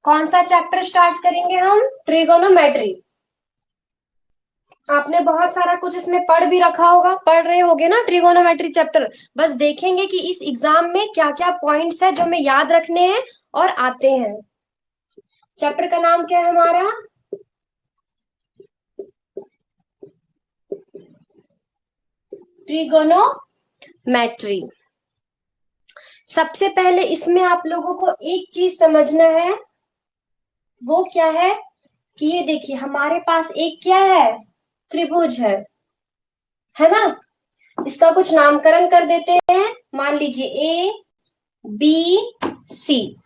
कौन सा chapter start करेंगे हम? ट्रिगोनोमेट्री। आपने बहुत सारा कुछ इसमें पढ़ भी रखा होगा, पढ़ रहे होगे ना ट्रिगोनोमेट्री चैप्टर। बस देखेंगे कि इस एग्जाम में क्या क्या पॉइंट्स है जो हमें याद रखने हैं और आते हैं। चैप्टर का नाम क्या है हमारा? ट्रिगोनोमेट्री। सबसे पहले इसमें आप लोगों को एक चीज समझना है, वो क्या है कि ये देखिए हमारे पास एक क्या है, त्रिभुज है ना। इसका कुछ नामकरण कर देते हैं, मान लीजिए ए बी सी।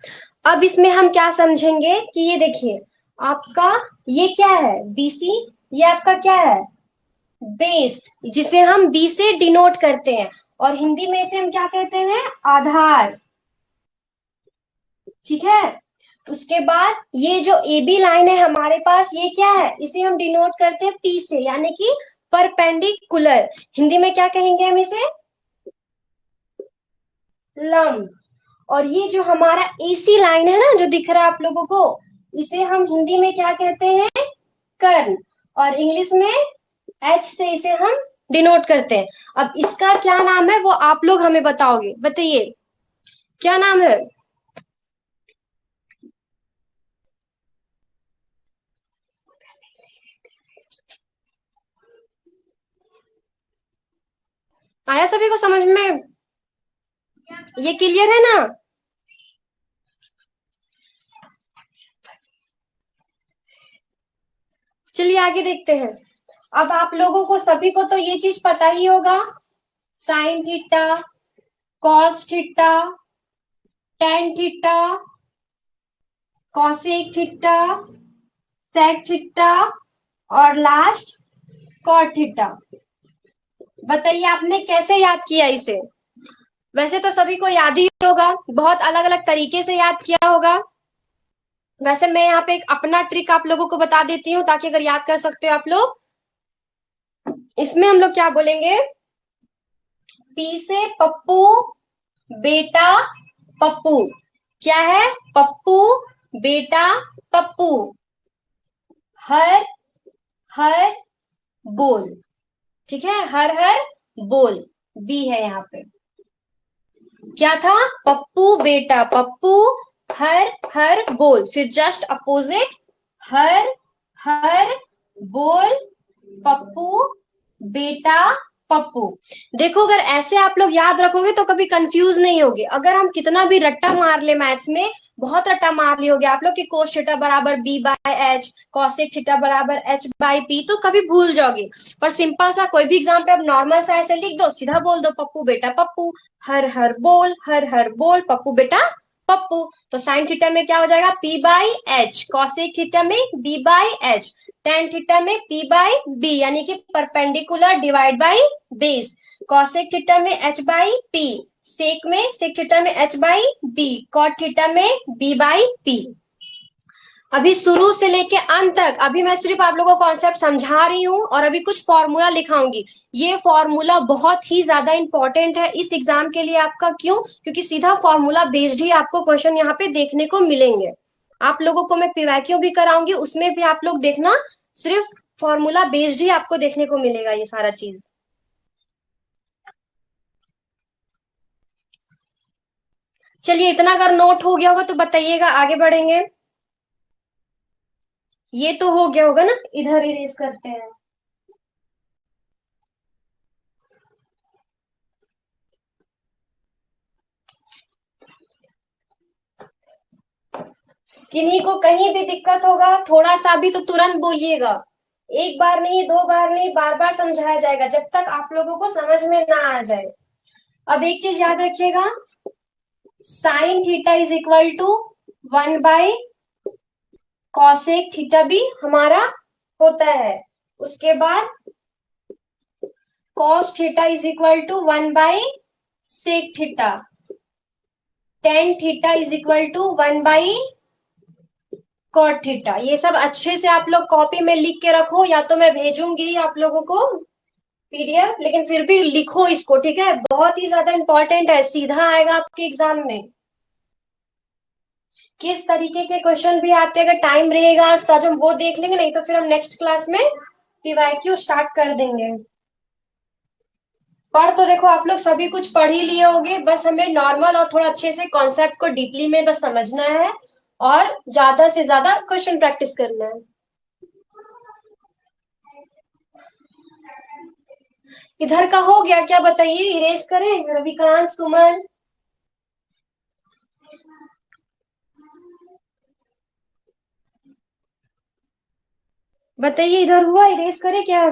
अब इसमें हम क्या समझेंगे कि ये देखिए आपका ये क्या है बीसी, ये आपका क्या है बेस, जिसे हम बी से डिनोट करते हैं, और हिंदी में इसे हम क्या कहते हैं? आधार। ठीक है। उसके बाद ये जो ए बी लाइन है हमारे पास, ये क्या है? इसे हम डिनोट करते हैं पी से, यानी कि परपेंडिकुलर। हिंदी में क्या कहेंगे हम इसे? लंब। और ये जो हमारा एसी लाइन है ना जो दिख रहा है आप लोगों को, इसे हम हिंदी में क्या कहते हैं? कर्ण। और इंग्लिश में एच से इसे हम डिनोट करते हैं। अब इसका क्या नाम है वो आप लोग हमें बताओगे, बताइए क्या नाम है? आया सभी को समझ में? ये क्लियर है ना? चलिए आगे देखते हैं। अब आप लोगों को सभी को तो ये चीज पता ही होगा, sine theta, cos theta, tan theta, cosec theta, sec theta, और लास्ट कॉट थीटा। बताइए आपने कैसे याद किया इसे? वैसे तो सभी को याद ही होगा, बहुत अलग अलग तरीके से याद किया होगा। वैसे मैं यहाँ पे एक अपना ट्रिक आप लोगों को बता देती हूँ ताकि अगर याद कर सकते हो आप लोग। इसमें हम लोग क्या बोलेंगे? पी से पप्पू, बेटा पप्पू। क्या है? पप्पू, बेटा पप्पू। हर हर बोल। ठीक है, हर हर बोल। बी है यहाँ पे। क्या था? पप्पू बेटा पप्पू, हर हर बोल, फिर जस्ट अपोजिट, हर हर बोल पप्पू बेटा पप्पू। देखो अगर ऐसे आप लोग याद रखोगे तो कभी कंफ्यूज नहीं होगे। अगर हम कितना भी रट्टा मार ले मैथ्स में, बहुत रट्टा मार लिए होगे आप लोग कि कोस थीटा बराबर B by H, cosec theta बराबर एच बाय पी, तो कभी भूल जाओगे। पर सिंपल सा कोई भी एग्जाम पे आप नॉर्मल सा ऐसे लिख दो, सीधा बोल दो पप्पू बेटा पप्पू, हर हर बोल पप्पू बेटा पप्पू। तो साइन थीटा में क्या हो जाएगा? P by H. Cosec theta में B by H. Tan theta में पी बाई बी, यानी कि perpendicular divide by base. Cosec theta में H by P, sec theta में H by B, cot theta में बी बाई पी। अभी शुरू से लेके अंत तक अभी मैं सिर्फ आप लोगों को कॉन्सेप्ट समझा रही हूँ और अभी कुछ फॉर्मूला लिखाऊंगी। ये फॉर्मूला बहुत ही ज्यादा इंपॉर्टेंट है इस एग्जाम के लिए आपका। क्यों? क्योंकि सीधा फॉर्मूला बेस्ड ही आपको क्वेश्चन यहाँ पे देखने को मिलेंगे। आप लोगों को मैं पीवाईक्यू भी कराऊंगी, उसमें भी आप लोग देखना, सिर्फ फॉर्मूला बेस्ड ही आपको देखने को मिलेगा ये सारा चीज। चलिए इतना अगर नोट हो गया होगा तो बताइएगा, आगे बढ़ेंगे। ये तो हो गया होगा ना, इधर इरेज करते हैं। किन्हीं को कहीं भी दिक्कत होगा थोड़ा सा भी तो तुरंत बोलिएगा। एक बार नहीं, दो बार नहीं, बार बार समझाया जाएगा जब तक आप लोगों को समझ में ना आ जाए। अब एक चीज याद रखिएगा, sine theta is equal to 1 by cosec theta भी हमारा होता है। उसके बाद cos theta is equal to 1 by sec theta. Tan theta is equal to 1 by cot theta. ये सब अच्छे से आप लोग कॉपी में लिख के रखो, या तो मैं भेजूंगी आप लोगों को पीडीएफ, लेकिन फिर भी लिखो इसको, ठीक है? बहुत ही ज्यादा इंपॉर्टेंट है, सीधा आएगा आपके एग्जाम में। किस तरीके के क्वेश्चन भी आते हैं, अगर टाइम रहेगा आज तो आज हम वो देख लेंगे, नहीं तो फिर हम नेक्स्ट क्लास में पीवाईक्यू स्टार्ट कर देंगे। पढ़ तो देखो आप लोग सभी कुछ पढ़ ही लिए होंगे, बस हमें नॉर्मल और थोड़ा अच्छे से कॉन्सेप्ट को डीपली में बस समझना है और ज्यादा से ज्यादा क्वेश्चन प्रैक्टिस करना है। इधर का हो गया क्या बताइए, इरेज करें रविकांत सुमन? बताइए इधर हुआ, इरेज करें क्या?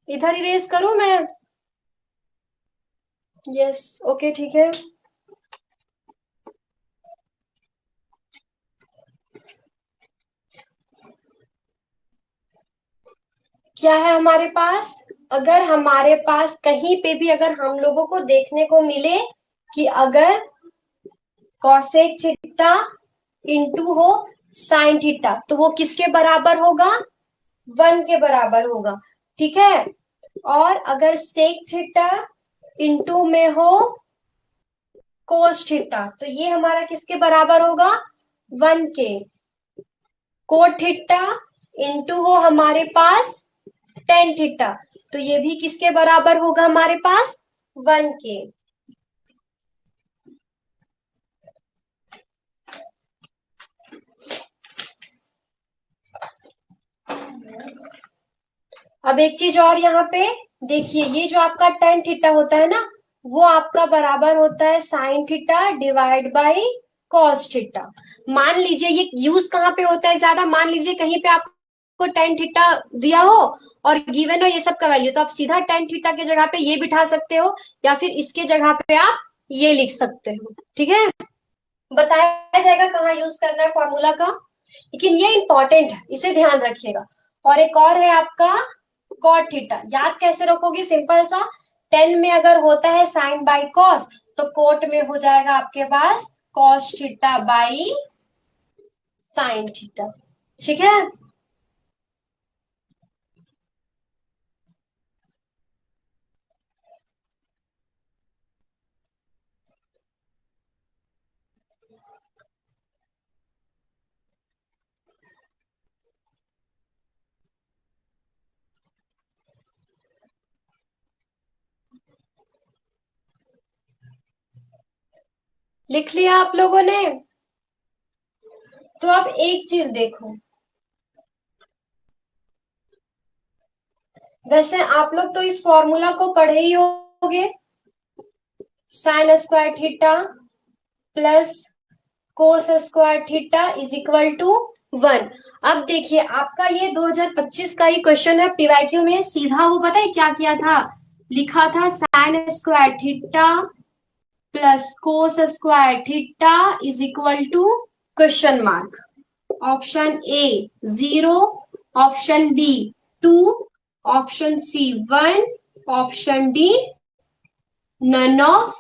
इधर इरेज करूं मैं? यस, ओके ठीक है। क्या है हमारे पास? अगर हमारे पास कहीं पे भी अगर हम लोगों को देखने को मिले कि अगर कॉसेक थीटा इंटू हो साइन थीटा, तो वो किसके बराबर होगा? 1 के बराबर होगा, ठीक है। और अगर सेक थीटा इंटू में हो कोस थीटा, तो ये हमारा किसके बराबर होगा? 1 के। कोट थीटा इंटू हो हमारे पास टेन थीटा, तो ये भी किसके बराबर होगा हमारे पास? 1 के। अब एक चीज और यहाँ पे देखिए, ये जो आपका टेन थीटा होता है ना, वो आपका बराबर होता है sine theta divide by cos theta. मान लीजिए ये यूज कहाँ पे होता है ज्यादा, मान लीजिए कहीं पे आपको टेन थीटा दिया हो और गिवन हो ये सब का वैल्यू, तो आप सीधा टेन थीटा की जगह पे ये बिठा सकते हो, या फिर इसके जगह पे आप ये लिख सकते हो, ठीक है। बताया जाएगा कहाँ यूज करना है फॉर्मूला का, लेकिन ये इंपॉर्टेंट है, इसे ध्यान रखिएगा। और एक और है आपका कॉट थीटा, याद कैसे रखोगे? सिंपल सा, टेन में अगर होता है साइन बाई कॉस, तो कोट में हो जाएगा आपके पास cos theta by sine theta, ठीक है। लिख लिया आप लोगों ने? तो अब एक चीज देखो, वैसे आप लोग तो इस फॉर्मूला को पढ़े ही होंगे, sine square theta plus cos square theta is equal to 1। अब देखिए आपका ये 2025 का ही क्वेश्चन है, पीवाईक्यू में सीधा वो पता है क्या किया था, लिखा था sine square theta plus cos square theta is equal to question mark. Option A 0, option B 2, option C 1, option D none of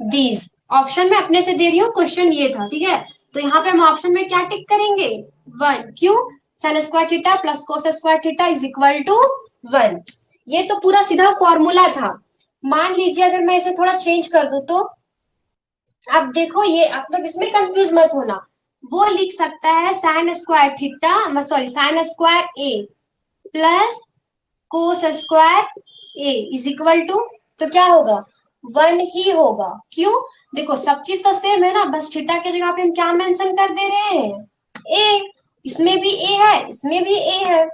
these. Option में अपने से दे रही हूँ, क्वेश्चन ये था, ठीक है। तो यहाँ पे हम ऑप्शन में क्या टिक करेंगे? 1, क्यों? Sine square theta plus cos square theta is equal to 1। ये तो पूरा सीधा फॉर्मूला था। मान लीजिए अगर मैं इसे थोड़ा चेंज कर दूं तो, अब देखो ये आप लोग इसमें कंफ्यूज मत होना, वो लिख सकता है sine square theta, sorry sine square A plus cos square A is equal to, तो क्या होगा? 1 ही होगा, क्यों? देखो सब चीज तो सेम है ना, बस थीटा के जगह पे हम क्या मेंशन कर दे रहे हैं? ए। इसमें भी ए है, इसमें भी ए है।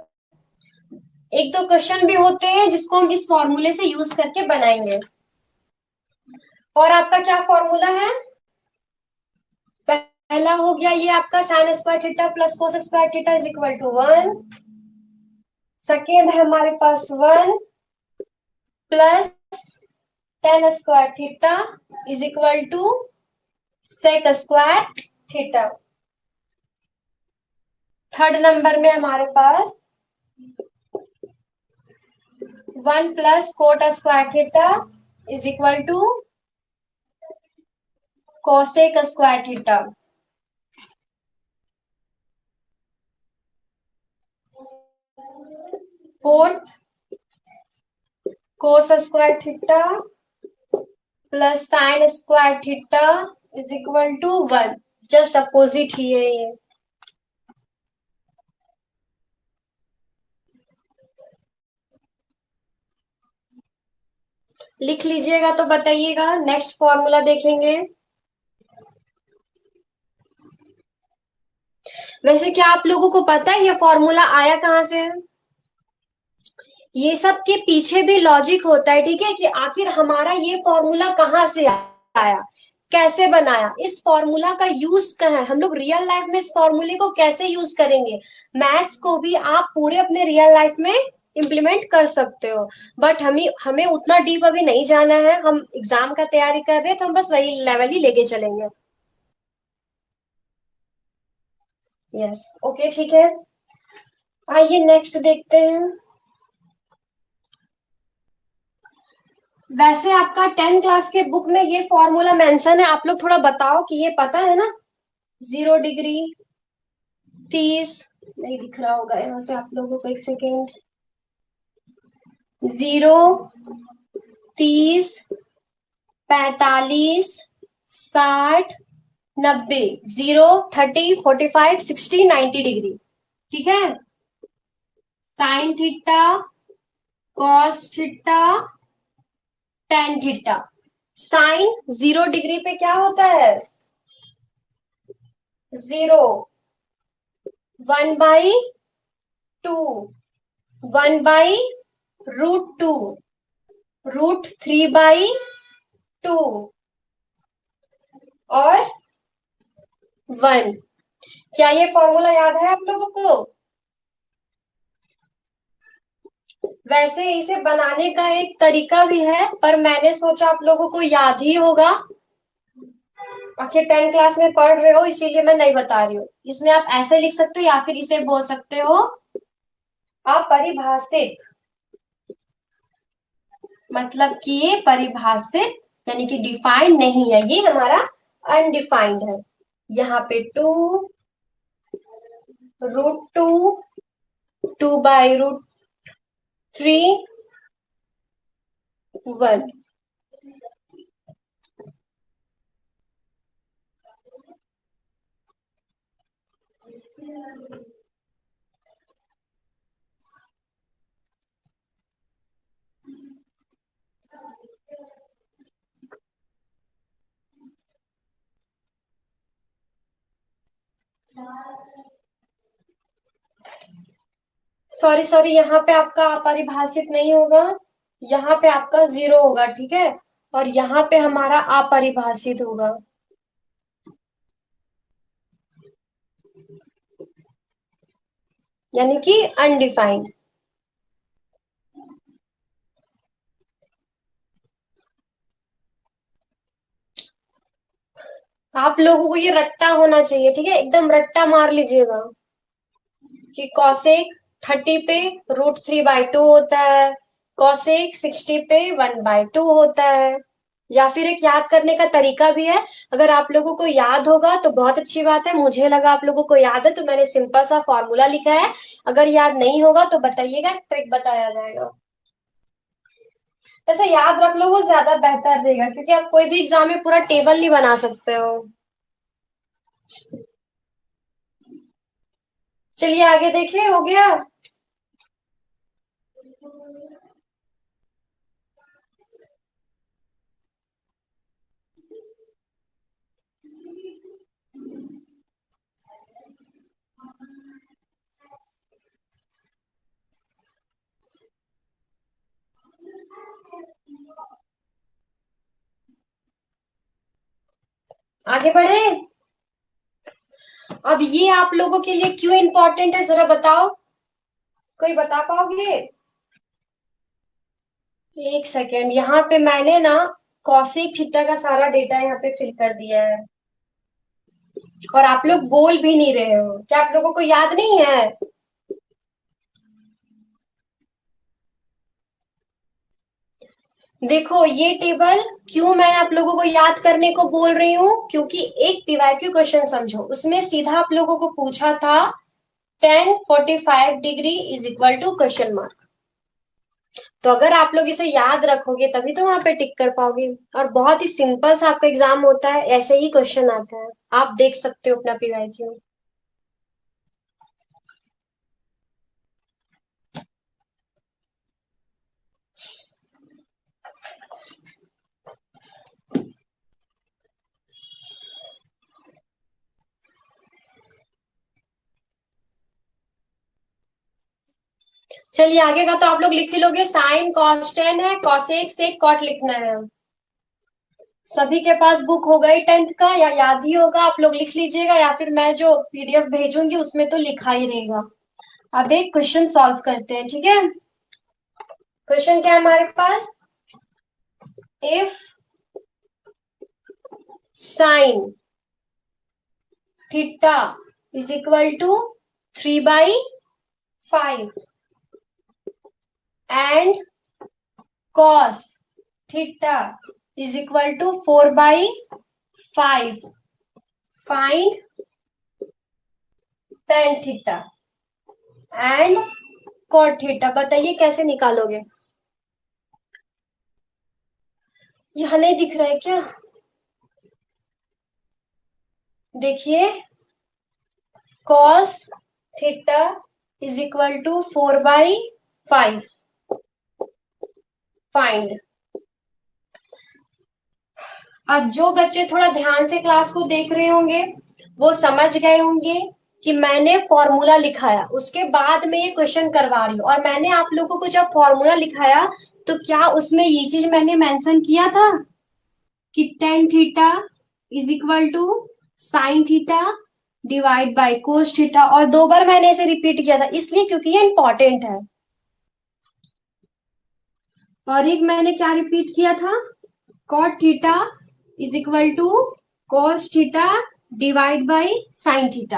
एक दो क्वेश्चन भी होते हैं जिसको हम इस फॉर्मूले से यूज करके बनाएंगे। और आपका क्या फॉर्मूला है? पहला हो गया ये आपका sine square theta plus cos square theta is equal to 1। Second है हमारे पास 1 plus tan square theta is equal to sec square theta. Third number में हमारे पास 1 plus cot square theta is equal to cosec square theta. Fourth cos square theta plus sine square theta is equal to 1। Just opposite ही है ये। लिख लीजिएगा तो बताइएगा, नेक्स्ट फॉर्मूला देखेंगे। वैसे क्या आप लोगों को पता है ये फॉर्मूला आया कहाँ से है? ये सब के पीछे भी लॉजिक होता है, ठीक है, कि आखिर हमारा ये फॉर्मूला कहाँ से आया, कैसे बनाया, इस फॉर्मूला का यूज क्या है, हम लोग रियल लाइफ में इस फॉर्मूले को कैसे यूज करेंगे। मैथ्स को भी आप पूरे अपने रियल लाइफ में इम्प्लीमेंट कर सकते हो, बट हमें हमें उतना डीप अभी नहीं जाना है, हम एग्जाम का तैयारी कर रहे हैं तो हम बस वही लेवल ही लेके चलेंगे। यस, ओके, ठीक है। आइए नेक्स्ट देखते हैं। वैसे आपका 10 क्लास के बुक में ये फॉर्मूला मेंशन है, आप लोग थोड़ा बताओ कि ये पता है ना। 0 डिग्री 30, नहीं दिख रहा होगा यहाँ से आप लोगों को, एक सेकेंड। 0, 30, 45, 60, 90, 0, 30, 45, 60, 90 डिग्री, ठीक है। Sine theta, cos theta, tan theta. Sine 0 degree पे क्या होता है? 0, 1/2, 1/√2, √3/2 और 1। क्या ये फॉर्मूला याद है आप लोगों को? वैसे इसे बनाने का एक तरीका भी है, पर मैंने सोचा आप लोगों को याद ही होगा, आखिर 10 क्लास में पढ़ रहे हो इसीलिए मैं नहीं बता रही हूँ। इसमें आप ऐसे लिख सकते हो या फिर इसे बोल सकते हो अपरिभाषित, मतलब कि ये परिभाषित यानी कि डिफाइंड नहीं है, ये हमारा अनडिफाइंड है। यहाँ पे 2 √2, 2/√3, 1। सॉरी सॉरी, यहाँ पे आपका अपरिभाषित नहीं होगा, यहाँ पे आपका 0 होगा, ठीक है, और यहाँ पे हमारा अपरिभाषित होगा, यानी कि अनडिफाइंड। आप लोगों को ये रट्टा होना चाहिए, ठीक है, एकदम रट्टा मार लीजिएगा कि कॉसेक 30 पे √3/2 होता है, कॉसेक 60 पे 1/2 होता है। या फिर एक याद करने का तरीका भी है, अगर आप लोगों को याद होगा तो बहुत अच्छी बात है, मुझे लगा आप लोगों को याद है तो मैंने सिंपल सा फॉर्मूला लिखा है, अगर याद नहीं होगा तो बताइएगा, ट्रिक बताया जाएगा। वैसे याद रख लो वो ज्यादा बेहतर रहेगा, क्योंकि आप कोई भी एग्जाम में पूरा टेबल नहीं बना सकते हो। चलिए आगे देखिए, हो गया। आगे बढ़े। अब ये आप लोगों के लिए क्यों इंपॉर्टेंट है जरा बताओ, कोई बता पाओगे? एक सेकेंड, यहाँ पे मैंने ना कॉसेक थीटा का सारा डेटा यहाँ पे फिल कर दिया है, और आप लोग बोल भी नहीं रहे हो, क्या आप लोगों को याद नहीं है? देखो ये टेबल क्यों मैं आप लोगों को याद करने को बोल रही हूँ, क्योंकि एक पीवाईक्यू क्वेश्चन समझो, उसमें सीधा आप लोगों को पूछा था tan45 degree is equal to question mark. तो अगर आप लोग इसे याद रखोगे तभी तो वहां पे टिक कर पाओगे। और बहुत ही सिंपल सा आपका एग्जाम होता है, ऐसे ही क्वेश्चन आता है, आप देख सकते हो अपना पीवाईक्यू। चलिए आगे का तो आप लोग लिख ही लोगे, साइन कॉस टेन है, कॉसेक सेक कॉट लिखना है। सभी के पास बुक होगा ही 10th का, या याद ही होगा, आप लोग लिख लीजिएगा, या फिर मैं जो पीडीएफ भेजूंगी उसमें तो लिखा ही रहेगा। अब एक क्वेश्चन सॉल्व करते हैं, ठीक है। क्वेश्चन क्या है हमारे पास, if sine theta is equal to 3/5 and cos theta is equal to 4/5, find tan theta and cot theta. बताइए कैसे निकालोगे। यहाँ नहीं दिख रहा है क्या, देखिए, cos theta is equal to 4/5, find. अब जो बच्चे थोड़ा ध्यान से क्लास को देख रहे होंगे वो समझ गए होंगे कि मैंने फॉर्मूला लिखाया उसके बाद में ये क्वेश्चन करवा रही हूँ। और मैंने आप लोगों को जब फॉर्मूला लिखाया तो क्या उसमें ये चीज मैंने मेंशन किया था कि tan theta is equal to sine theta divide by cos theta, और 2 बार मैंने इसे रिपीट किया था इसलिए क्योंकि ये इंपॉर्टेंट है। और एक मैंने क्या रिपीट किया था, cot theta is equal to cos theta divide by sine theta.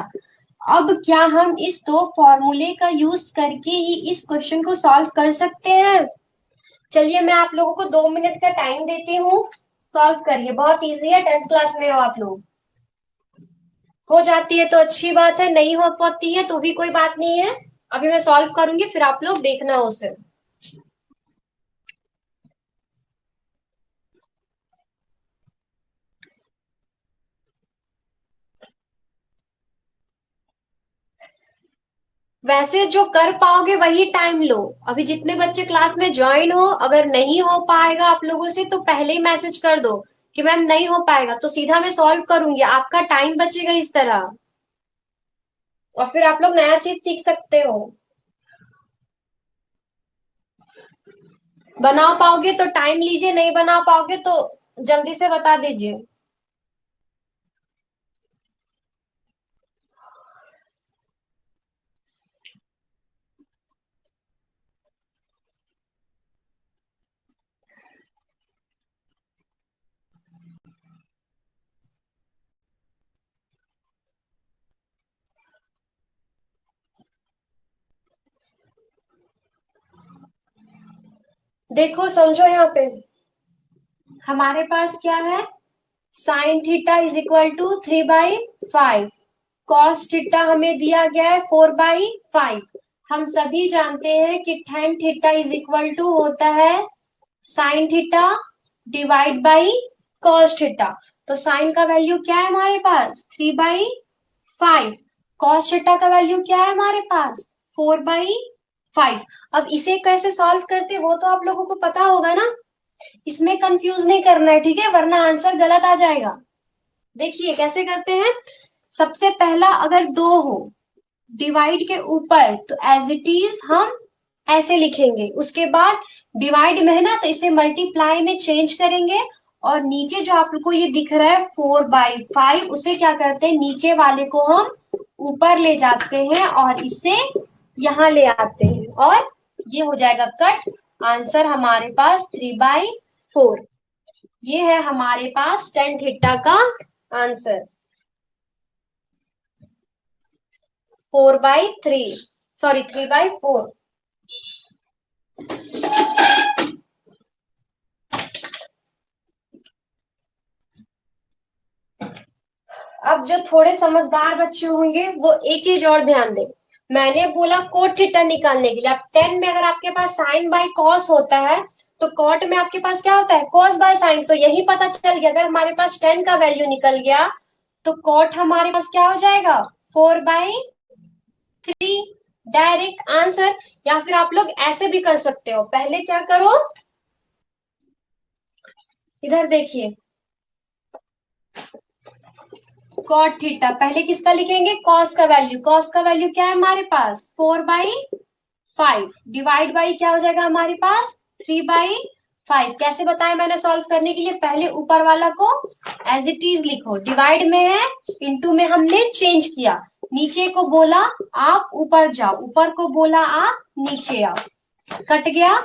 अब क्या हम इस 2 फॉर्मूले का यूज करके ही इस क्वेश्चन को सॉल्व कर सकते हैं। चलिए मैं आप लोगों को 2 मिनट का टाइम देती हूँ, सॉल्व करिए, बहुत इजी है, 10th क्लास में हो आप लोग। हो जाती है तो अच्छी बात है, नहीं हो पाती है तो भी कोई बात नहीं है। अभी मैं सॉल्व करूंगी फिर आप लोग देखना उसे। वैसे जो कर पाओगे वही टाइम लो। अभी जितने बच्चे क्लास में ज्वाइन हो, अगर नहीं हो पाएगा आप लोगों से तो पहले ही मैसेज कर दो कि मैम नहीं हो पाएगा, तो सीधा मैं सॉल्व करूंगी, आपका टाइम बचेगा इस तरह, और फिर आप लोग नया चीज सीख सकते हो। बना पाओगे तो टाइम लीजिए, नहीं बना पाओगे तो जल्दी से बता दीजिए। देखो समझो, यहाँ पे हमारे पास क्या है, sine theta is equal to 3/5, cos theta हमें दिया गया है 4/5। हम सभी जानते हैं कि tan theta is equal to होता है sine theta divide by cos theta. तो साइन का वैल्यू क्या है हमारे पास 3/5, कॉस थीटा का वैल्यू क्या है हमारे पास 4/5। अब इसे कैसे सॉल्व करते वो तो आप लोगों को पता होगा ना, इसमें कंफ्यूज नहीं करना है, ठीक है, वरना आंसर गलत आ जाएगा। देखिए कैसे करते हैं। सबसे पहला, अगर 2 हो डिवाइड के ऊपर तो एज इट इज हम ऐसे लिखेंगे, उसके बाद डिवाइड में है ना तो इसे मल्टीप्लाई में चेंज करेंगे, और नीचे जो आप लोग को ये दिख रहा है 4/5 उसे क्या करते हैं, नीचे वाले को हम ऊपर ले जाते हैं और इसे यहाँ ले आते हैं, और ये हो जाएगा कट। आंसर हमारे पास 3/4। ये है हमारे पास tan थीटा का आंसर, 4/3, सॉरी 3/4। अब जो थोड़े समझदार बच्चे होंगे वो एक चीज और ध्यान दें, मैंने बोला कोट थीटा निकालने के लिए। अब टेन में अगर आपके पास साइन बाई कॉस होता है तो कॉट में आपके पास क्या होता है, कॉस बाय साइन। तो यही पता चल गया, अगर हमारे पास टेन का वैल्यू निकल गया तो कॉट हमारे पास क्या हो जाएगा, 4/3, डायरेक्ट आंसर। या फिर आप लोग ऐसे भी कर सकते हो, पहले क्या करो, इधर देखिए, कॉट थीटा पहले किसका लिखेंगे, कॉस का वैल्यू। कॉस का वैल्यू क्या है हमारे पास, 4/5, डिवाइड बाई क्या हो जाएगा हमारे पास, 3/5। कैसे बताया मैंने सॉल्व करने के लिए, पहले ऊपर वाला को एज इट इज लिखो, डिवाइड में है, इनटू में हमने चेंज किया, नीचे को बोला आप ऊपर जाओ, ऊपर को बोला आप नीचे आओ, कट गया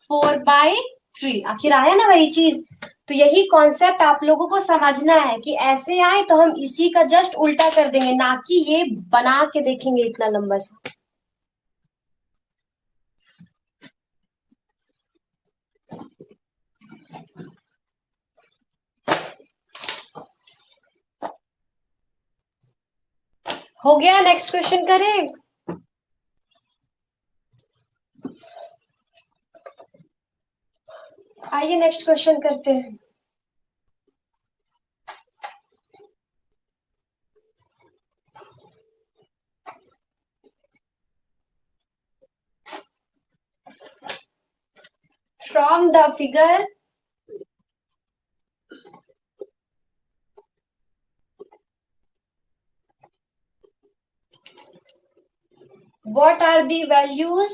4/3, आखिर आया ना वही चीज। तो यही कॉन्सेप्ट आप लोगों को समझना है कि ऐसे आए तो हम इसी का जस्ट उल्टा कर देंगे, ना कि ये बना के देखेंगे इतना लंबा सा। हो गया, नेक्स्ट क्वेश्चन करें। आइए नेक्स्ट क्वेश्चन करते हैं। From the figure what are the values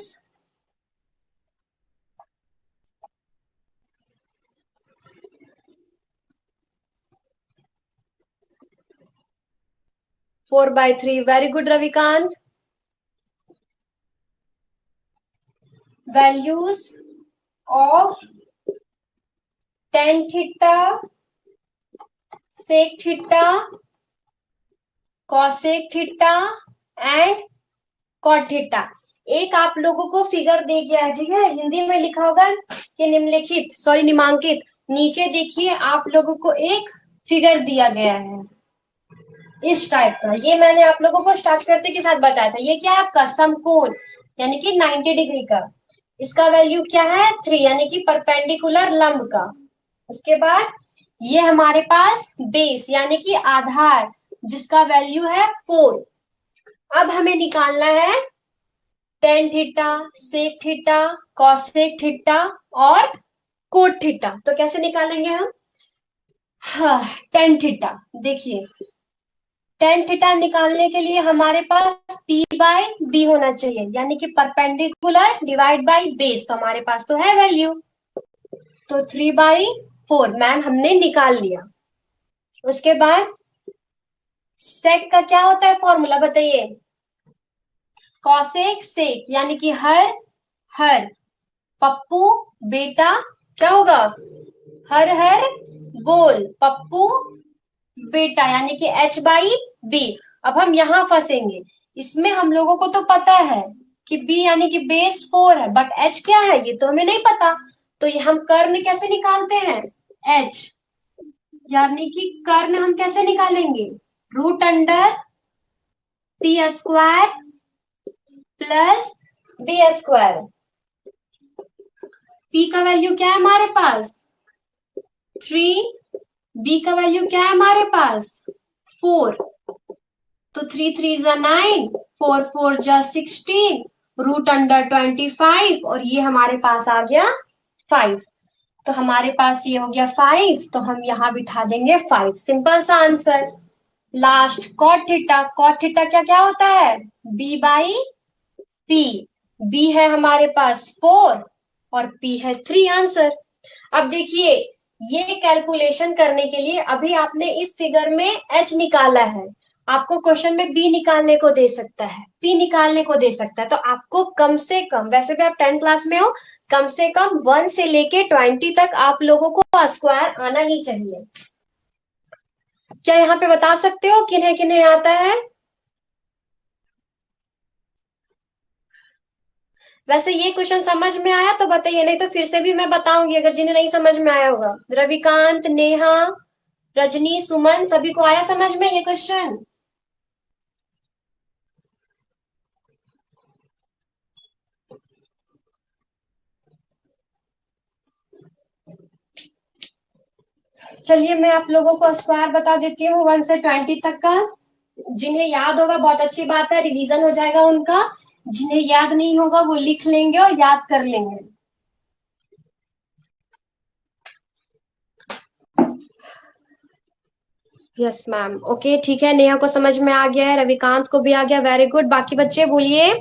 4/3, very good Ravikant. Values of tan theta, sec theta, cosec theta and cot theta. एक आप लोगों को फिगर दे गया है, ठीक है, हिंदी में लिखा होगा कि निम्नलिखित, सॉरी निमांकित, नीचे देखिए आप लोगों को एक फिगर दिया गया है इस टाइप का। ये मैंने आप लोगों को स्टार्ट करते के साथ बताया था, ये क्या है आपका समकोण, यानी कि 90 डिग्री का। इसका वैल्यू क्या है, 3, यानी कि परपेंडिकुलर लंब का। उसके बाद ये हमारे पास बेस यानी कि आधार, जिसका वैल्यू है 4। अब हमें निकालना है tan theta, sec theta, cosec theta और कोट थीटा। तो कैसे निकालेंगे हम, हाँ, टेन थीटा, देखिए टेन थीटा निकालने के लिए हमारे पास पी बाय बी होना चाहिए, यानी कि परपेंडिकुलर डिवाइड बाय बेस, तो हमारे पास तो है वैल्यू, तो 3/4 मैम हमने निकाल लिया। उसके बाद सेक का क्या होता है फॉर्मूला बताइए, कॉसेक सेक, यानी कि हर हर पप्पू बेटा क्या होगा, हर हर बोल पप्पू बेटा, यानी कि H/B। अब हम यहाँ फंसेंगे, इसमें हम लोगों को तो पता है कि B यानी कि बेस 4 है, बट H क्या है ये तो हमें नहीं पता। तो ये हम कर्ण कैसे निकालते हैं, H, यानी कि कर्ण हम कैसे निकालेंगे, √under P² plus B²। P का वैल्यू क्या है हमारे पास 3, B का वैल्यू क्या है हमारे पास 4, तो 3 3 जा 9, 4 4 जा 16, √25, और ये हमारे पास आ गया 5। तो हमारे पास ये हो गया 5, तो हम यहाँ बिठा देंगे 5, सिंपल सा answer. Last cot theta, cot theta क्या क्या होता है, B/P, B है हमारे पास 4 और P है 3, आंसर। अब देखिए, ये कैलकुलेशन करने के लिए अभी आपने इस फिगर में H निकाला है, आपको क्वेश्चन में B निकालने को दे सकता है, P निकालने को दे सकता है, तो आपको कम से कम, वैसे भी आप 10 क्लास में हो, कम से कम 1 से लेके 20 तक आप लोगों को स्क्वायर आना ही चाहिए। क्या यहाँ पे बता सकते हो किन्हें किन्हें आता है, वैसे ये क्वेश्चन समझ में आया तो बताइए, नहीं तो फिर से भी मैं बताऊंगी अगर जिन्हें नहीं समझ में आया होगा। रविकांत, नेहा, रजनी, सुमन, सभी को आया समझ में ये क्वेश्चन। चलिए मैं आप लोगों को स्क्वायर बता देती हूँ 1 से 20 तक का। जिन्हें याद होगा बहुत अच्छी बात है, रिवीजन हो जाएगा उनका। जिन्हें याद नहीं होगा वो लिख लेंगे और याद कर लेंगे। यस मैम, ओके ठीक है। नेहा को समझ में आ गया है, रविकांत को भी आ गया, वेरी गुड। बाकी बच्चे बोलिए,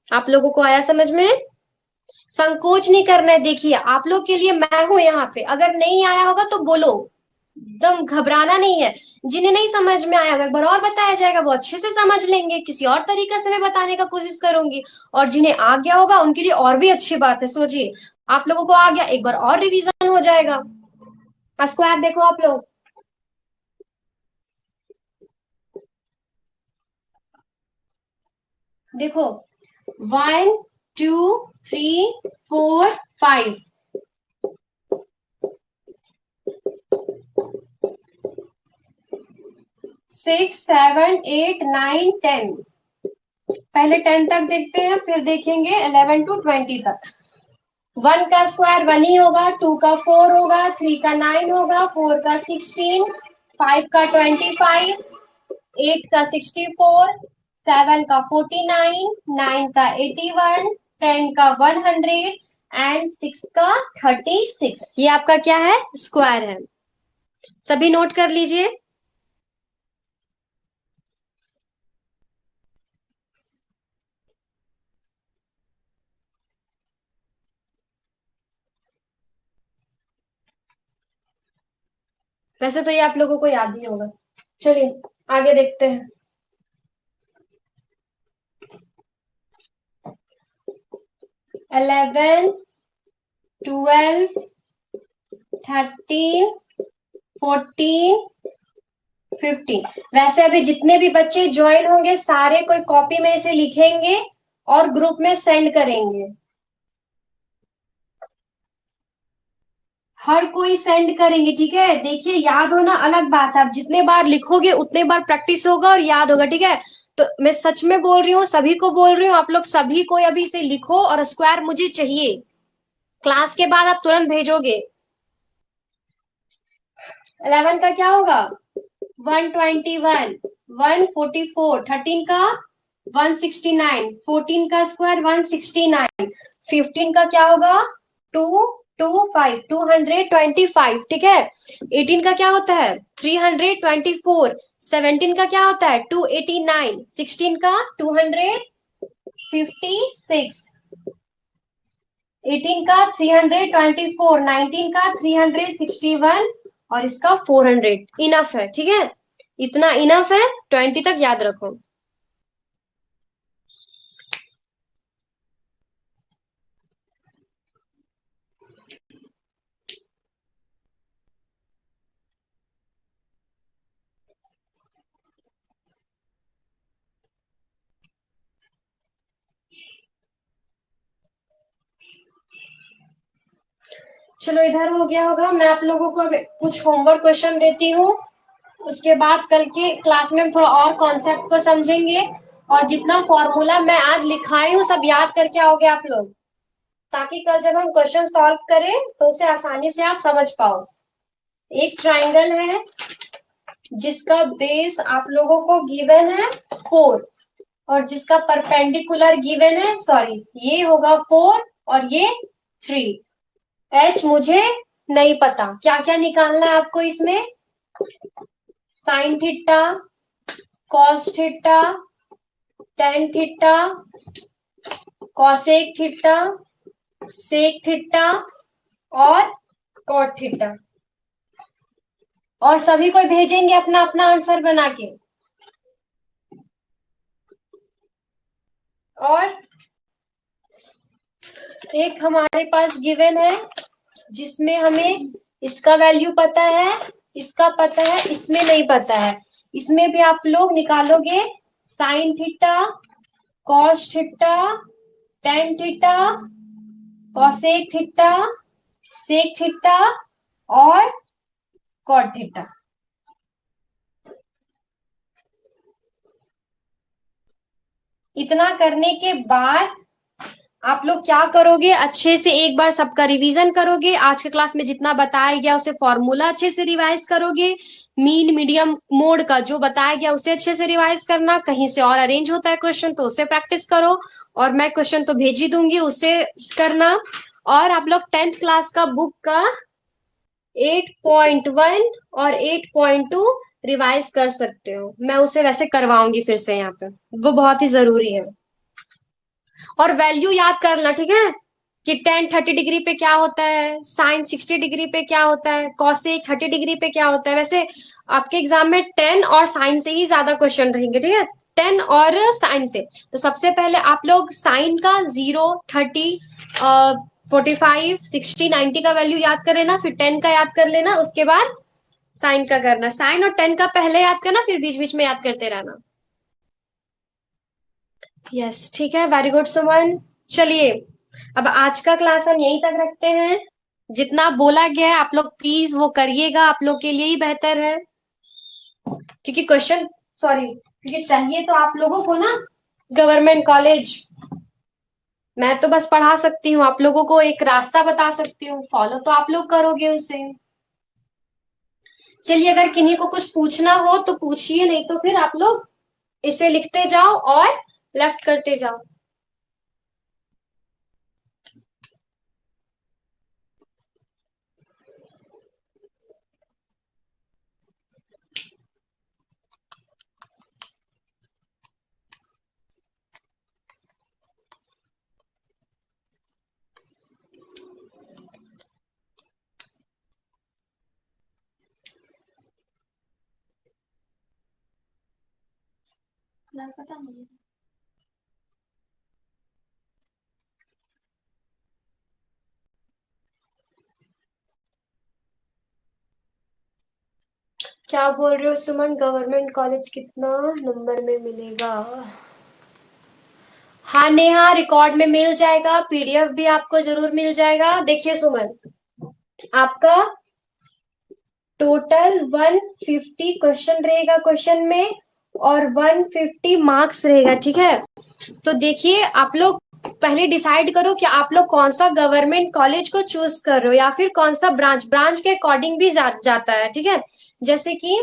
आप लोगों को आया समझ में? संकोच नहीं करना है। देखिए आप लोग के लिए मैं हूं यहाँ पे, अगर नहीं आया होगा तो बोलो, एकदम घबराना नहीं है। जिन्हें नहीं समझ में आया, एक बार और बताया जाएगा वो अच्छे से समझ लेंगे, किसी और तरीके से मैं बताने का कोशिश करूंगी। और जिन्हें आ गया होगा उनके लिए और भी अच्छी बात है। सोचिए आप लोगों को आ गया, एक बार और रिवीजन हो जाएगा। स्क्वायर देखो आप लोग, देखो 1 2 3 4 5, 6 7 8 9 10। पहले 10 तक देखते हैं, फिर देखेंगे 11 टू 20 तक। 1 का स्क्वायर 1 ही होगा, 2 का 4 होगा, 3 का 9 होगा, 4 का 16, 5 का 25, 8 का 64, 7 का 49, 9 का 81, 10 का 100 एंड 6 का 36। ये आपका क्या है? स्क्वायर है। सभी नोट कर लीजिए। वैसे तो ये आप लोगों को याद ही होगा। चलिए आगे देखते हैं। 11 12 13 14 15। वैसे अभी जितने भी बच्चे ज्वाइन होंगे सारे कोई कॉपी में इसे लिखेंगे और ग्रुप में सेंड करेंगे। हर कोई सेंड करेंगे, ठीक है? देखिए याद होना अलग बात है, आप जितने बार लिखोगे उतने बार प्रैक्टिस होगा और याद होगा, ठीक है? तो मैं सच में बोल रही हूँ, सभी को बोल रही हूँ, आप लोग सभी को अभी इसे लिखो और स्क्वायर मुझे चाहिए। क्लास के बाद आप तुरंत भेजोगे। 11 का क्या होगा? 121, 144, 13 का 169, 14 का स्क्वायर 169, 15 का क्या होगा? 225, 225, ठीक है? 18 का क्या होता है? 324, 17 का क्या होता है? 289, 16 का 256, 18 का 324, 19 का 361 और इसका 400। इनफ है, ठीक है? इतना इनफ है, 20 तक याद रखो। चलो इधर हो गया होगा। मैं आप लोगों को अब कुछ होमवर्क क्वेश्चन देती हूँ, उसके बाद कल के क्लास में हम थोड़ा और कॉन्सेप्ट को समझेंगे। और जितना फॉर्मूला मैं आज लिखाई हूँ सब याद करके आओगे आप लोग, ताकि कल जब हम क्वेश्चन सॉल्व करें तो उसे आसानी से आप समझ पाओ। एक ट्राइंगल है जिसका बेस आप लोगों को गिवन है 4 और जिसका परपेंडिकुलर गिवन है, सॉरी ये होगा 4 और ये 3। एच मुझे नहीं पता, क्या क्या निकालना है आपको इसमें? Sine theta, cos theta, tan theta, cosec theta, sec theta और कॉट थीटा। और सभी को भेजेंगे अपना अपना आंसर बना के। और एक हमारे पास गिवन है जिसमें हमें इसका वैल्यू पता है, इसका पता है, इसमें नहीं पता है। इसमें भी आप लोग निकालोगे sine theta, cos theta, tan theta, cosec theta, sec theta और कॉट थीटा। इतना करने के बाद आप लोग क्या करोगे, अच्छे से एक बार सबका रिवीजन करोगे, आज के क्लास में जितना बताया गया उसे फॉर्मूला अच्छे से रिवाइज करोगे, मीन मीडियम मोड का जो बताया गया उसे अच्छे से रिवाइज करना, कहीं से और अरेंज होता है क्वेश्चन तो उसे प्रैक्टिस करो, और मैं क्वेश्चन तो भेज ही दूंगी उसे करना। और आप लोग 10th क्लास का बुक का 8.1 और 8.2 रिवाइज कर सकते हो, मैं उसे वैसे करवाऊंगी फिर से यहाँ पे, वो बहुत ही जरूरी है। और वैल्यू याद करना, ठीक है, कि टेन 30 डिग्री पे क्या होता है, साइन 60 डिग्री पे क्या होता है, कॉसेक 30 डिग्री पे क्या होता है। वैसे आपके एग्जाम में टेन और साइन से ही ज्यादा क्वेश्चन रहेंगे, ठीक है, टेन और साइन से। तो सबसे पहले आप लोग साइन का 0, 30, 45, 60, 90 का वैल्यू याद कर लेना, फिर टेन का याद कर लेना, उसके बाद साइन का करना, साइन और टेन का पहले याद करना, फिर बीच बीच में याद करते रहना। यस, ठीक है, वेरी गुड सुमन। चलिए, अब आज का क्लास हम यहीं तक रखते हैं। जितना बोला गया है आप लोग प्लीज वो करिएगा, आप लोग के लिए ही बेहतर है, क्योंकि क्वेश्चन, सॉरी, क्योंकि चाहिए तो आप लोगों को ना गवर्नमेंट कॉलेज। मैं तो बस पढ़ा सकती हूँ, आप लोगों को एक रास्ता बता सकती हूँ, फॉलो तो आप लोग करोगे उसे। चलिए, अगर किन्हीं को कुछ पूछना हो तो पूछिए, नहीं तो फिर आप लोग इसे लिखते जाओ और लेफ्ट करते जाओ। क्लास खत्म हो गई। क्या बोल रहे हो सुमन, गवर्नमेंट कॉलेज कितना नंबर में मिलेगा? हाँ नेहा, रिकॉर्ड में मिल जाएगा, पीडीएफ भी आपको जरूर मिल जाएगा। देखिए सुमन, आपका टोटल 150 क्वेश्चन रहेगा क्वेश्चन में, और 150 मार्क्स रहेगा, ठीक है। तो देखिए, आप लोग पहले डिसाइड करो कि आप लोग कौन सा गवर्नमेंट कॉलेज को चूज कर रहे हो, या फिर कौन सा ब्रांच, ब्रांच के अकॉर्डिंग भी जाता है, ठीक है। जैसे कि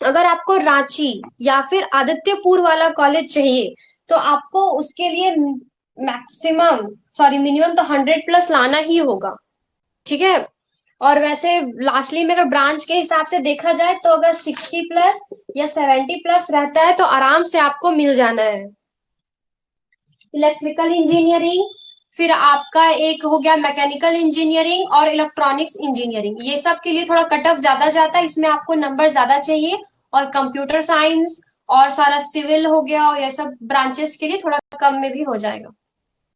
अगर आपको रांची या फिर आदित्यपुर वाला कॉलेज चाहिए, तो आपको उसके लिए मैक्सिमम, सॉरी मिनिमम तो 100+ लाना ही होगा, ठीक है। और वैसे लास्टली में अगर ब्रांच के हिसाब से देखा जाए तो अगर 60+ या 70+ रहता है तो आराम से आपको मिल जाना है। इलेक्ट्रिकल इंजीनियरिंग, फिर आपका एक हो गया मैकेनिकल इंजीनियरिंग और इलेक्ट्रॉनिक्स इंजीनियरिंग, ये सब के लिए थोड़ा कट ऑफ ज्यादा जाता है, इसमें आपको नंबर ज्यादा चाहिए। और कंप्यूटर साइंस और सारा सिविल हो गया, और ये सब ब्रांचेस के लिए थोड़ा कम में भी हो जाएगा।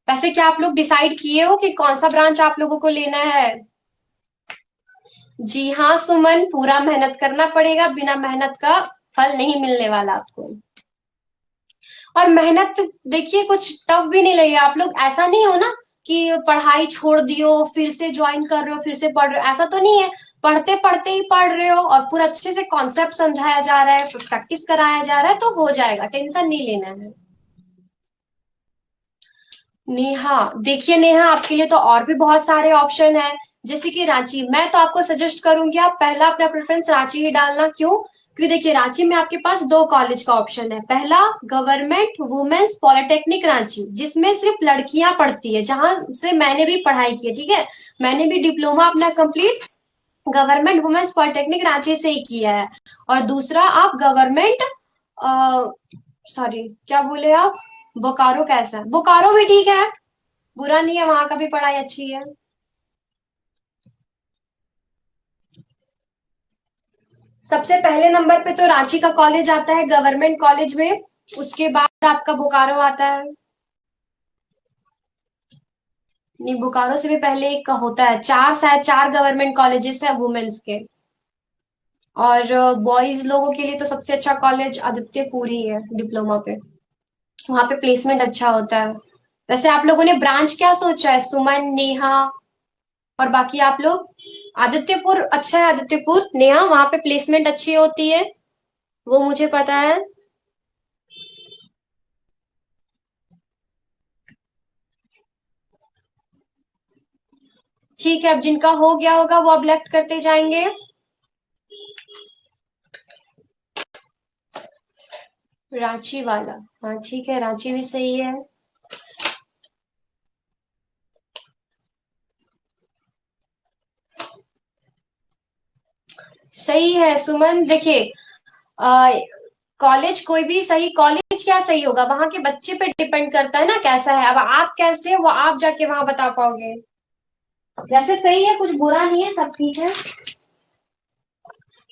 वैसे क्या आप लोग डिसाइड किए हो कि कौन सा ब्रांच आप लोगों को लेना है? जी हाँ सुमन, पूरा मेहनत करना पड़ेगा, बिना मेहनत का फल नहीं मिलने वाला आपको। और मेहनत, देखिए कुछ टफ भी नहीं लगेगा, आप लोग ऐसा नहीं हो ना कि पढ़ाई छोड़ दियो फिर से ज्वाइन कर रहे हो फिर से पढ़ रहे हो, ऐसा तो नहीं है। पढ़ते पढ़ते ही पढ़ रहे हो और पूरा अच्छे से कॉन्सेप्ट समझाया जा रहा है, प्रैक्टिस कराया जा रहा है, तो हो जाएगा, टेंशन नहीं लेना है। नेहा, देखिए नेहा, आपके लिए तो और भी बहुत सारे ऑप्शन है, जैसे कि रांची। मैं तो आपको सजेस्ट करूंगी आप पहला अपना प्रेफरेंस रांची ही डालना। क्यों? क्योंकि देखिए रांची में आपके पास दो कॉलेज का ऑप्शन है। पहला, गवर्नमेंट वुमेन्स पॉलिटेक्निक रांची, जिसमें सिर्फ लड़कियां पढ़ती है, जहां से मैंने भी पढ़ाई की है, ठीक है। मैंने भी डिप्लोमा अपना complete government women's polytechnic Ranchi से ही किया है। और दूसरा, आप गवर्नमेंट, सॉरी क्या बोले आप, बोकारो, कैसा है, बोकारो भी ठीक है, बुरा नहीं है, वहां का भी पढ़ाई अच्छी है। सबसे पहले नंबर पे तो रांची का कॉलेज आता है गवर्नमेंट कॉलेज में, उसके बाद आपका बोकारो आता है। नहीं, बोकारो से भी पहले एक होता है, चार, शायद चार गवर्नमेंट कॉलेजेस है वुमेन्स के। और बॉयज लोगों के लिए तो सबसे अच्छा कॉलेज आदित्यपुर ही है डिप्लोमा पे, वहां पे प्लेसमेंट अच्छा होता है। वैसे आप लोगों ने ब्रांच क्या सोचा है, सुमन, नेहा और बाकी आप लोग? आदित्यपुर अच्छा है, आदित्यपुर नेहा, वहां पे प्लेसमेंट अच्छी होती है, वो मुझे पता है। ठीक है, अब जिनका हो गया होगा वो अब लेफ्ट करते जाएंगे। रांची वाला, हाँ ठीक है, रांची भी सही है। सही है सुमन। देखिए, कॉलेज कोई भी सही, कॉलेज क्या सही होगा वहां के बच्चे पे डिपेंड करता है ना कैसा है। अब आप कैसे हो वो आप जाके वहां बता पाओगे। वैसे सही है, कुछ बुरा नहीं है, सब ठीक है।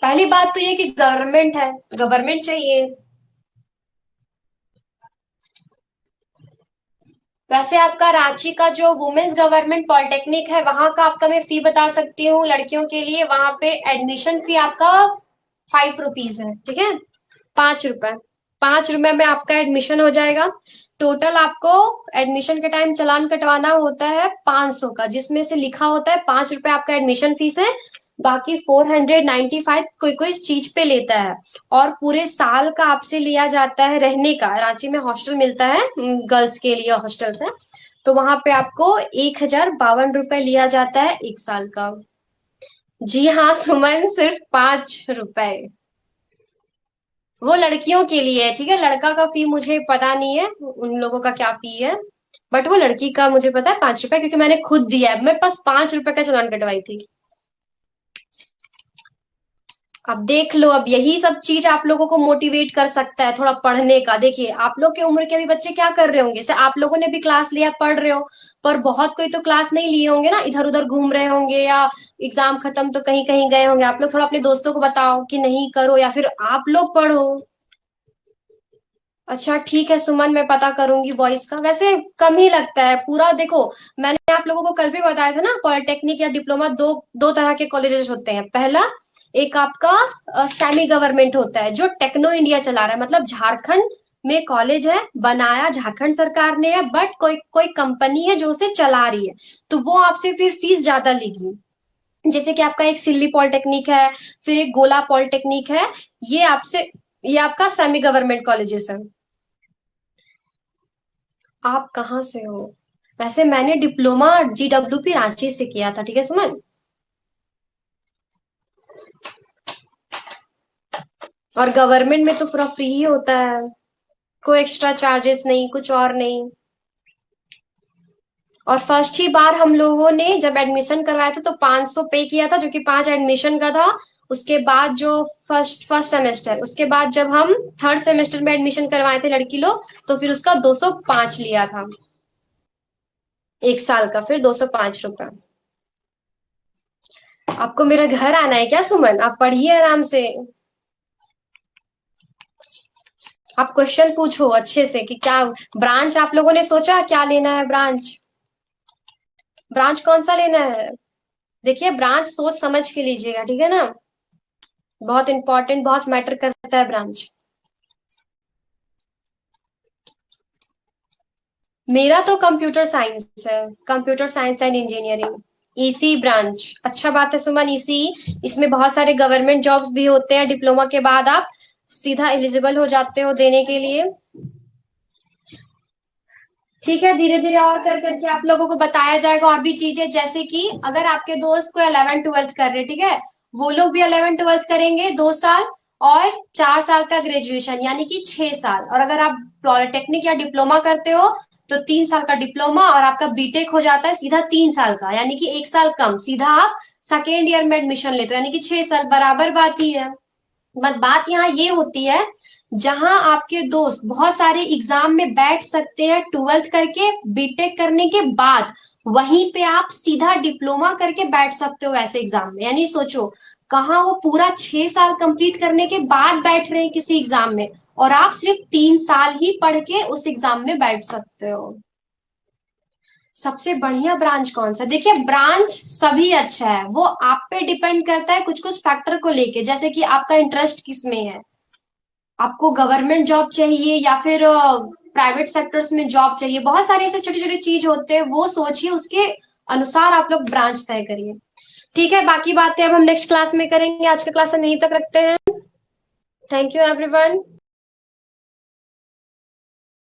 पहली बात तो ये कि गवर्नमेंट है, गवर्नमेंट चाहिए। वैसे आपका रांची का जो वुमेन्स गवर्नमेंट पॉलिटेक्निक है वहां का आपका मैं फी बता सकती हूँ लड़कियों के लिए। वहां पे एडमिशन फी आपका 5 रुपीज है, ठीक है। 5 रुपए, 5 रुपए में आपका एडमिशन हो जाएगा। टोटल आपको एडमिशन के टाइम चालान कटवाना होता है 500 का, जिसमें से लिखा होता है 5 रुपए आपका एडमिशन फीस है। बाकी 495 कोई कोई चीज पे लेता है। और पूरे साल का आपसे लिया जाता है रहने का। रांची में हॉस्टल मिलता है, गर्ल्स के लिए हॉस्टल्स है। तो वहां पे आपको 1052 रुपए लिया जाता है 1 साल का। जी हाँ सुमन, सिर्फ 5 रुपए। वो लड़कियों के लिए है, ठीक है। लड़का का फी मुझे पता नहीं है उन लोगों का क्या फी है। बट वो लड़की का मुझे पता है 5 रुपए, क्योंकि मैंने खुद दिया है। मेरे पास 5 रुपए का चालान कटवाई थी। अब देख लो, अब यही सब चीज आप लोगों को मोटिवेट कर सकता है थोड़ा पढ़ने का। देखिए आप लोग के उम्र के भी बच्चे क्या कर रहे होंगे, जैसे आप लोगों ने भी क्लास लिया, पढ़ रहे हो। पर बहुत कोई तो क्लास नहीं लिए होंगे ना, इधर उधर घूम रहे होंगे, या एग्जाम खत्म तो कहीं कहीं गए होंगे। आप लोग थोड़ा अपने दोस्तों को बताओ कि नहीं करो, या फिर आप लोग पढ़ो। अच्छा ठीक है सुमन, मैं पता करूंगी बॉयज का। वैसे कम ही लगता है पूरा। देखो, मैंने आप लोगों को कल भी बताया था ना, पॉलिटेक्निक या डिप्लोमा दो दो तरह के कॉलेजेस होते हैं। पहला, एक आपका सेमी गवर्नमेंट होता है जो टेक्नो इंडिया चला रहा है, मतलब झारखंड में कॉलेज है, बनाया झारखंड सरकार ने है, बट कोई कोई कंपनी है जो उसे चला रही है। तो वो आपसे फिर फीस ज्यादा लेगी। जैसे कि आपका एक सिल्ली पॉलिटेक्निक है, फिर एक गोला पॉलिटेक्निक है। ये आपसे, ये आपका सेमी गवर्नमेंट कॉलेजेस है। आप कहाँ से हो? वैसे मैंने डिप्लोमा GWP रांची से किया था, ठीक है सुमन। और गवर्नमेंट में तो पूरा फ्री ही होता है, कोई एक्स्ट्रा चार्जेस नहीं, कुछ और नहीं। और फर्स्ट ही बार हम लोगों ने जब एडमिशन करवाया था तो 500 पे किया था, जो कि 5 एडमिशन का था। उसके बाद जो फर्स्ट फर्स्ट सेमेस्टर, उसके बाद जब हम थर्ड सेमेस्टर में एडमिशन करवाए थे लड़की लोग, तो फिर उसका 205 लिया था 1 साल का, फिर 205 रुपए। आपको मेरा घर आना है क्या सुमन? आप पढ़िए आराम से। आप क्वेश्चन पूछो अच्छे से कि क्या ब्रांच आप लोगों ने सोचा, क्या लेना है ब्रांच। ब्रांच कौन सा लेना है? देखिए ब्रांच सोच समझ के लीजिएगा, ठीक है ना। बहुत इंपॉर्टेंट, बहुत मैटर करता है ब्रांच। मेरा तो कंप्यूटर साइंस है, computer science and engineering. EC branch, अच्छा बात है सुमन, ईसी। इसमें बहुत सारे गवर्नमेंट जॉब्स भी होते हैं। डिप्लोमा के बाद आप सीधा एलिजिबल हो जाते हो देने के लिए। ठीक है, धीरे धीरे और कर करके आप लोगों को बताया जाएगा और भी चीजें। जैसे कि अगर आपके दोस्त को 11th 12th कर रहे, ठीक है, वो लोग भी 11th 12th करेंगे 2 साल, और 4 साल का ग्रेजुएशन यानी कि 6 साल। और अगर आप पॉलिटेक्निक या डिप्लोमा करते हो तो 3 साल का डिप्लोमा, और आपका बीटेक हो जाता है सीधा 3 साल का, यानी कि 1 साल कम, सीधा आप सेकेंड ईयर में एडमिशन लेते हो, यानी कि 6 साल, बराबर बात ही है। बट बात यहाँ ये होती है, जहां आपके दोस्त बहुत सारे एग्जाम में बैठ सकते हैं 12th करके, बीटेक करने के बाद, वहीं पे आप सीधा डिप्लोमा करके बैठ सकते हो ऐसे एग्जाम में। यानी सोचो, कहाँ वो पूरा 6 साल कंप्लीट करने के बाद बैठ रहे हैं किसी एग्जाम में, और आप सिर्फ 3 साल ही पढ़ के उस एग्जाम में बैठ सकते हो। सबसे बढ़िया ब्रांच कौन सा? देखिए ब्रांच सभी अच्छा है, वो आप पे डिपेंड करता है कुछ कुछ फैक्टर को लेके, जैसे कि आपका इंटरेस्ट किस में है। आपको गवर्नमेंट जॉब चाहिए या फिर प्राइवेट सेक्टर्स में जॉब चाहिए, बहुत सारे ऐसे छोटे छोटे चीज होते हैं, वो सोचिए, उसके अनुसार आप लोग ब्रांच तय करिए। ठीक है, बाकी बातें अब हम नेक्स्ट क्लास में करेंगे। आज का क्लास हम यहीं तक रखते हैं। Thank you everyone.